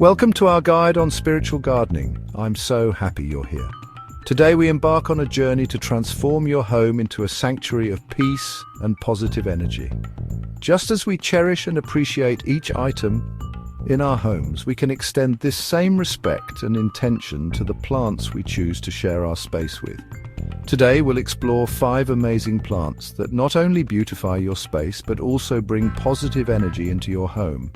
Welcome to our guide on spiritual gardening. I'm so happy you're here. Today we embark on a journey to transform your home into a sanctuary of peace and positive energy. Just as we cherish and appreciate each item in our homes, we can extend this same respect and intention to the plants we choose to share our space with. Today we'll explore 5 amazing plants that not only beautify your space but also bring positive energy into your home.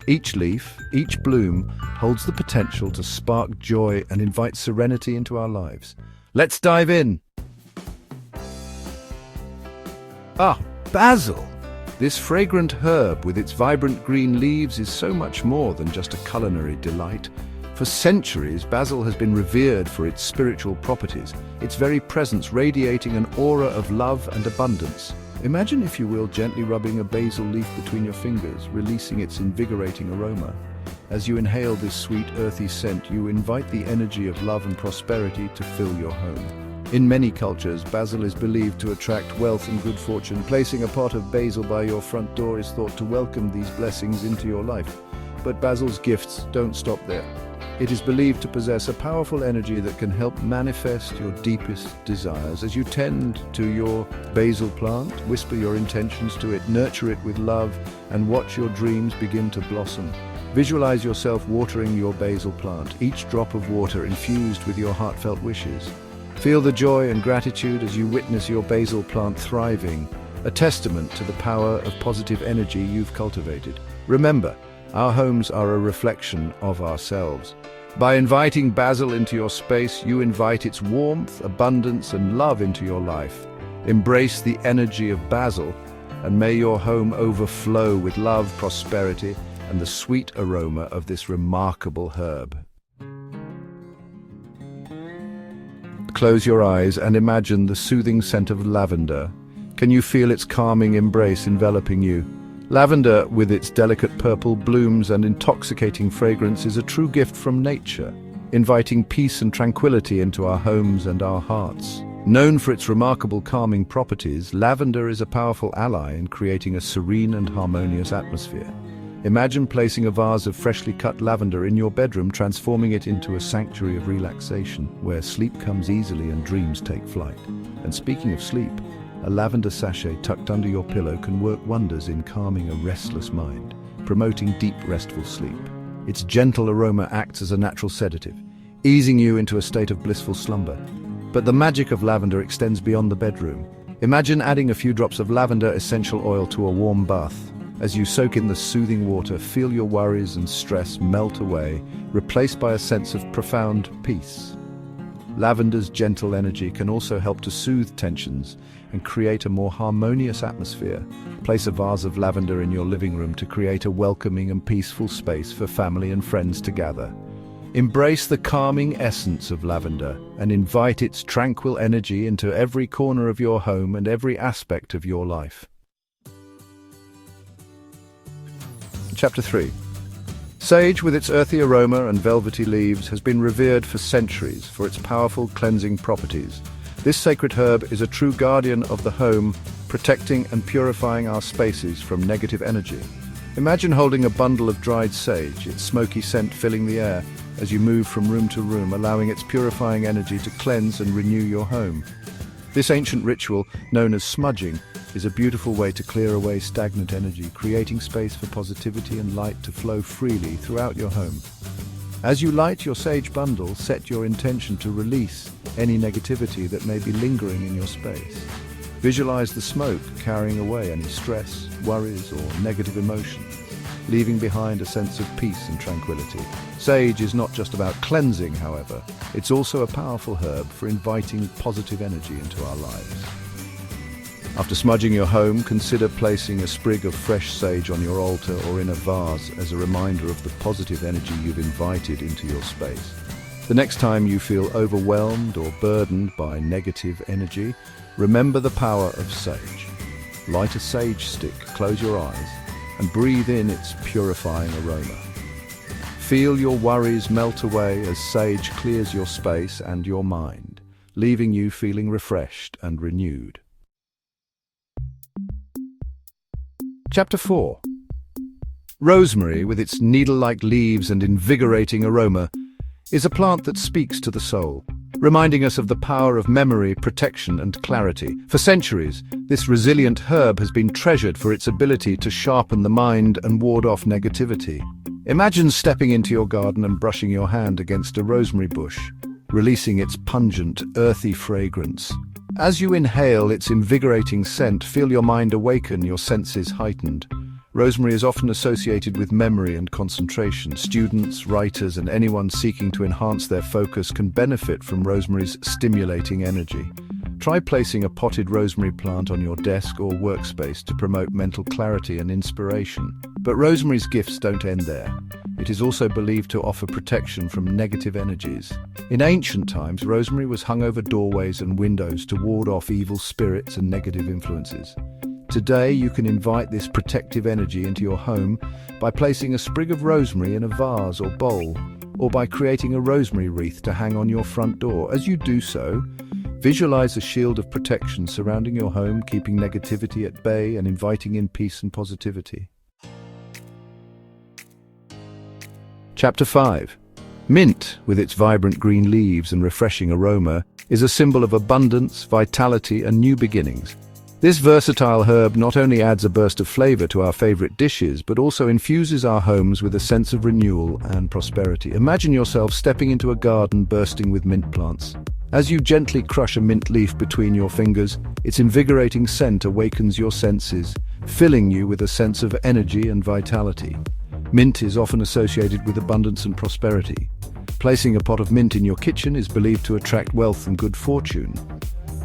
Each leaf, each bloom, holds the potential to spark joy and invite serenity into our lives. Let's dive in! Basil! This fragrant herb with its vibrant green leaves is so much more than just a culinary delight. For centuries, basil has been revered for its spiritual properties, its very presence radiating an aura of love and abundance. Imagine, if you will, gently rubbing a basil leaf between your fingers, releasing its invigorating aroma. As you inhale this sweet, earthy scent, you invite the energy of love and prosperity to fill your home. In many cultures, basil is believed to attract wealth and good fortune. Placing a pot of basil by your front door is thought to welcome these blessings into your life. But basil's gifts don't stop there. It is believed to possess a powerful energy that can help manifest your deepest desires. As you tend to your basil plant, whisper your intentions to it, nurture it with love, and watch your dreams begin to blossom. Visualize yourself watering your basil plant, each drop of water infused with your heartfelt wishes. Feel the joy and gratitude as you witness your basil plant thriving, a testament to the power of positive energy you've cultivated. Remember, our homes are a reflection of ourselves. By inviting basil into your space, you invite its warmth, abundance, and love into your life. Embrace the energy of basil, and may your home overflow with love, prosperity, and the sweet aroma of this remarkable herb. Close your eyes and imagine the soothing scent of lavender. Can you feel its calming embrace enveloping you? Lavender, with its delicate purple blooms and intoxicating fragrance, is a true gift from nature, inviting peace and tranquility into our homes and our hearts. Known for its remarkable calming properties, lavender is a powerful ally in creating a serene and harmonious atmosphere. Imagine placing a vase of freshly cut lavender in your bedroom, transforming it into a sanctuary of relaxation, where sleep comes easily and dreams take flight. And speaking of sleep, a lavender sachet tucked under your pillow can work wonders in calming a restless mind, promoting deep, restful sleep. Its gentle aroma acts as a natural sedative, easing you into a state of blissful slumber. But the magic of lavender extends beyond the bedroom. Imagine adding a few drops of lavender essential oil to a warm bath. As you soak in the soothing water, feel your worries and stress melt away, replaced by a sense of profound peace. Lavender's gentle energy can also help to soothe tensions and create a more harmonious atmosphere. Place a vase of lavender in your living room to create a welcoming and peaceful space for family and friends to gather. Embrace the calming essence of lavender and invite its tranquil energy into every corner of your home and every aspect of your life. Chapter 3. Sage, with its earthy aroma and velvety leaves, has been revered for centuries for its powerful cleansing properties. This sacred herb is a true guardian of the home, protecting and purifying our spaces from negative energy. Imagine holding a bundle of dried sage, its smoky scent filling the air as you move from room to room, allowing its purifying energy to cleanse and renew your home. This ancient ritual, known as smudging, is a beautiful way to clear away stagnant energy, creating space for positivity and light to flow freely throughout your home. As you light your sage bundle, set your intention to release any negativity that may be lingering in your space. Visualize the smoke carrying away any stress, worries, or negative emotions, leaving behind a sense of peace and tranquility. Sage is not just about cleansing, however. It's also a powerful herb for inviting positive energy into our lives. After smudging your home, consider placing a sprig of fresh sage on your altar or in a vase as a reminder of the positive energy you've invited into your space. The next time you feel overwhelmed or burdened by negative energy, remember the power of sage. Light a sage stick, close your eyes, and breathe in its purifying aroma. Feel your worries melt away as sage clears your space and your mind, leaving you feeling refreshed and renewed. Chapter 4. Rosemary, with its needle-like leaves and invigorating aroma, is a plant that speaks to the soul, reminding us of the power of memory, protection, and clarity. For centuries, this resilient herb has been treasured for its ability to sharpen the mind and ward off negativity. Imagine stepping into your garden and brushing your hand against a rosemary bush, releasing its pungent, earthy fragrance. As you inhale its invigorating scent, feel your mind awaken, your senses heightened. Rosemary is often associated with memory and concentration. Students, writers, and anyone seeking to enhance their focus can benefit from rosemary's stimulating energy. Try placing a potted rosemary plant on your desk or workspace to promote mental clarity and inspiration. But rosemary's gifts don't end there. It is also believed to offer protection from negative energies. In ancient times, rosemary was hung over doorways and windows to ward off evil spirits and negative influences. Today, you can invite this protective energy into your home by placing a sprig of rosemary in a vase or bowl, or by creating a rosemary wreath to hang on your front door. As you do so, visualize a shield of protection surrounding your home, keeping negativity at bay and inviting in peace and positivity. Chapter 5. Mint, with its vibrant green leaves and refreshing aroma, is a symbol of abundance, vitality, and new beginnings. This versatile herb not only adds a burst of flavor to our favorite dishes, but also infuses our homes with a sense of renewal and prosperity. Imagine yourself stepping into a garden bursting with mint plants. As you gently crush a mint leaf between your fingers, its invigorating scent awakens your senses, filling you with a sense of energy and vitality. Mint is often associated with abundance and prosperity. Placing a pot of mint in your kitchen is believed to attract wealth and good fortune.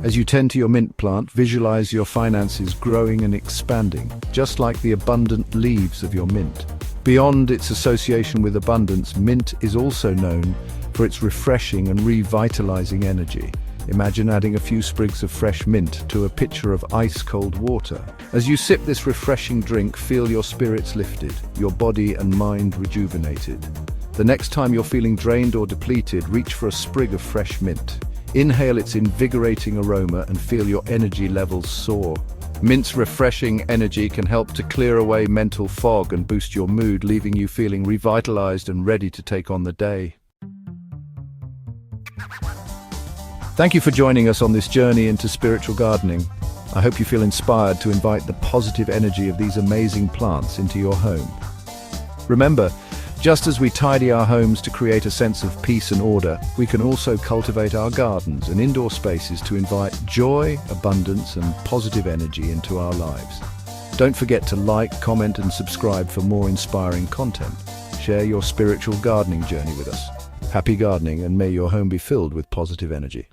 As you tend to your mint plant, visualize your finances growing and expanding, just like the abundant leaves of your mint. Beyond its association with abundance, mint is also known for its refreshing and revitalizing energy. Imagine adding a few sprigs of fresh mint to a pitcher of ice-cold water. As you sip this refreshing drink, feel your spirits lifted, your body and mind rejuvenated. The next time you're feeling drained or depleted, reach for a sprig of fresh mint. Inhale its invigorating aroma and feel your energy levels soar. Mint's refreshing energy can help to clear away mental fog and boost your mood, leaving you feeling revitalized and ready to take on the day. Thank you for joining us on this journey into spiritual gardening. I hope you feel inspired to invite the positive energy of these amazing plants into your home. Remember, just as we tidy our homes to create a sense of peace and order, we can also cultivate our gardens and indoor spaces to invite joy, abundance, and positive energy into our lives. Don't forget to like, comment, and subscribe for more inspiring content. Share your spiritual gardening journey with us. Happy gardening, and may your home be filled with positive energy.